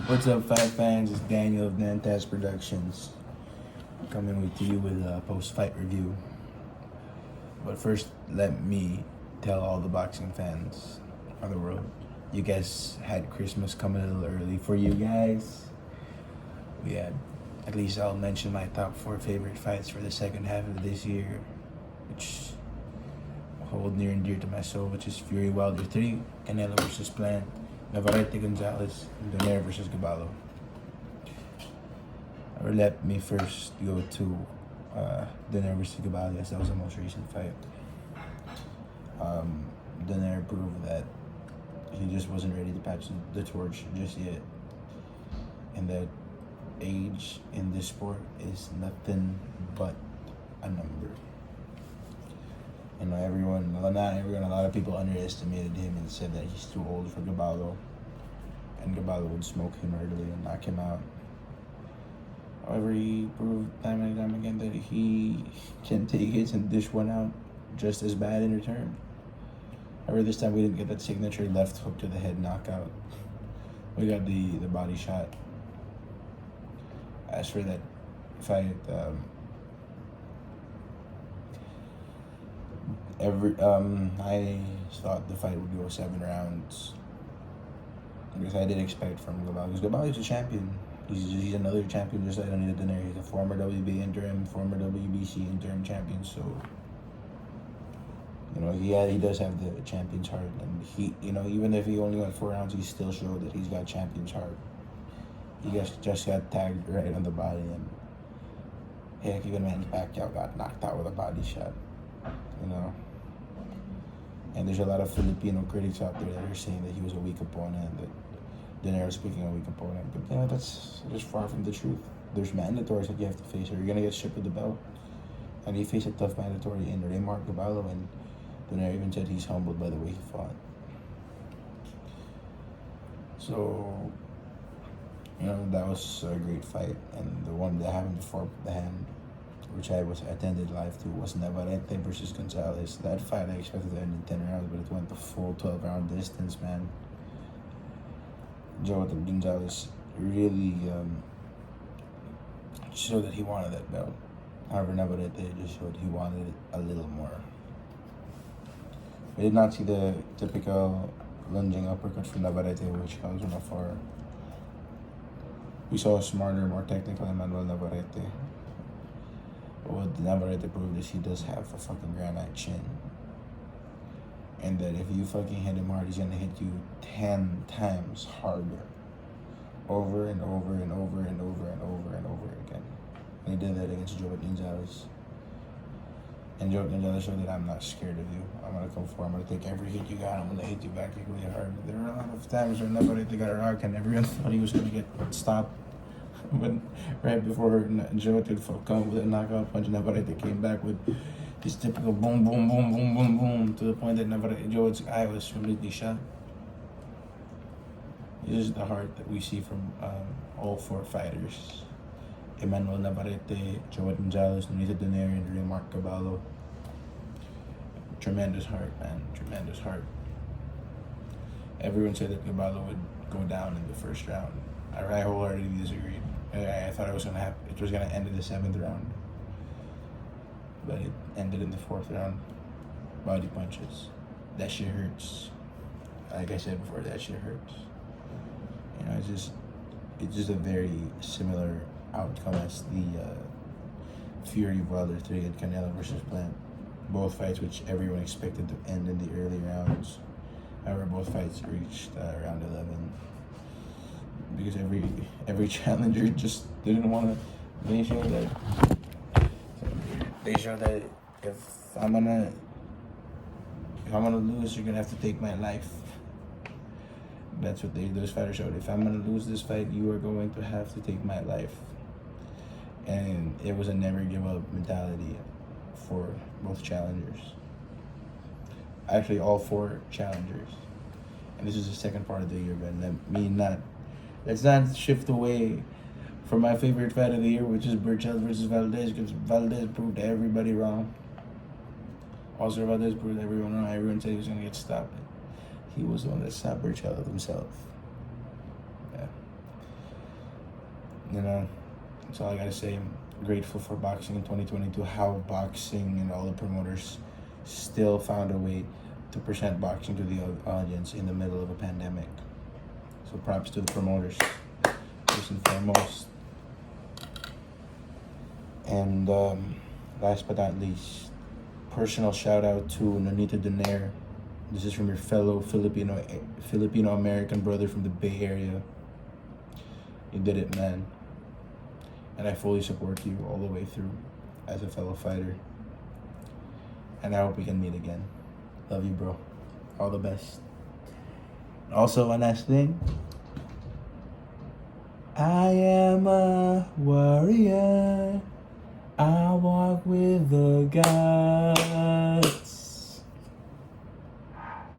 What's up, fight fans? It's Daniel of Nantas Productions coming with you with a post-fight review. But first, let me tell all the boxing fans of the world, you guys had Christmas coming a little early for you guys. We had, at least I'll mention my top 4 favorite fights for the second half of this year, which hold near and dear to my soul, which is Fury Wilder 3, Canelo versus Plant, Navarette Gonzalez, and Donaire versus Gaballo. Or let me first go to Donaire versus Gaballo, as that was the most recent fight. Donaire proved that he just wasn't ready to pass the torch just yet, and that age in this sport is nothing but a number. You know, not everyone, a lot of people underestimated him and said that he's too old for Gaballo, and Gaballo would smoke him early and knock him out. However, he proved time and time again that he can take hits and dish one out just as bad in return. However, this time we didn't get that signature left hook to the head knockout. We got the body shot. As for that fight, I thought the fight would go 7 rounds, because I did expect from Gaballo. Because Gaballo is a champion. He's another champion just like Nonito Donaire. He's a former WB interim, former WBC interim champion. So, you know, he does have the champion's heart, and he, you know, even if he only went 4 rounds, he still showed that he's got champion's heart. He just got tagged right on the body, and heck, even Manny Pacquiao got knocked out with a body shot. You know. And there's a lot of Filipino critics out there that are saying that he was a weak opponent, that Donaire was picking a weak opponent. But yeah, that's just far from the truth. There's mandatories that you have to face, or you're gonna get stripped of the belt. And he faced a tough mandatory in Raymar Gaballo, and Donaire even said he's humbled by the way he fought. So, you know, that was a great fight. And the one that happened before the hand, which I attended live to, was Navarette versus Gonzalez. That fight I expected to end in 10 rounds, but it went the full 12-round distance, man. Gonzalez really showed that he wanted that belt. However, Navarette just showed he wanted it a little more. We did not see the typical lunging uppercut from Navarette, which comes from afar. We saw a smarter, more technical Emanuel Navarette. What Navarette proved is he does have a fucking granite chin. And that if you fucking hit him hard, he's gonna hit you 10 times harder. Over and over and over and over and over and over again. And he did that against Joe Gonzalez. And Joe Gonzalez showed that I'm not scared of you. I'm gonna come forward, I'm gonna take every hit you got, I'm gonna hit you back equally hard. There were a lot of times where Navarette got a rock and everyone thought he was gonna get stopped. But right before Joe could come with a knockout punch, Navarette came back with his typical boom, boom, boom, boom, boom, boom, to the point that Joe's eye was completely shut. This is the heart that we see from all 4 fighters: Emanuel Navarette, Joe Gonzalez, Nonito Donaire, and Raymar Gaballo. Tremendous heart, man. Tremendous heart. Everyone said that Gaballo would go down in the first round. I wholeheartedly disagreed. I thought it was gonna happen. It was gonna end in the 7th round, but it ended in the 4th round. Body punches. That shit hurts. Like I said before, that shit hurts. You know, it's just a very similar outcome as the Fury Wilder 3 and Canelo versus Plant. Both fights which everyone expected to end in the early rounds. However, both fights reached round 11. Because every challenger just didn't want to. They showed that if I'm gonna lose, you're gonna have to take my life. That's what those fighters showed. If I'm gonna lose this fight, you are going to have to take my life. And it was a never give up mentality for both challengers. Actually, all 4 challengers. And this is the second part of the year, but let's not shift away from my favorite fight of the year, which is Berchelt versus Valdez, because Valdez proved everybody wrong. Also, Valdez proved everyone wrong. Everyone said he was going to get stopped. He was the one that stopped Berchelt himself. Yeah. You know, that's all I gotta say. I'm grateful for boxing in 2022. How boxing and all the promoters still found a way to present boxing to the audience in the middle of a pandemic. So props to the promoters, first and foremost. And last but not least, personal shout out to Nonito Donaire. This is from your fellow Filipino American brother from the Bay Area. You did it, man. And I fully support you all the way through as a fellow fighter. And I hope we can meet again. Love you, bro. All the best. Also, one last thing. I am a warrior. I walk with the gods.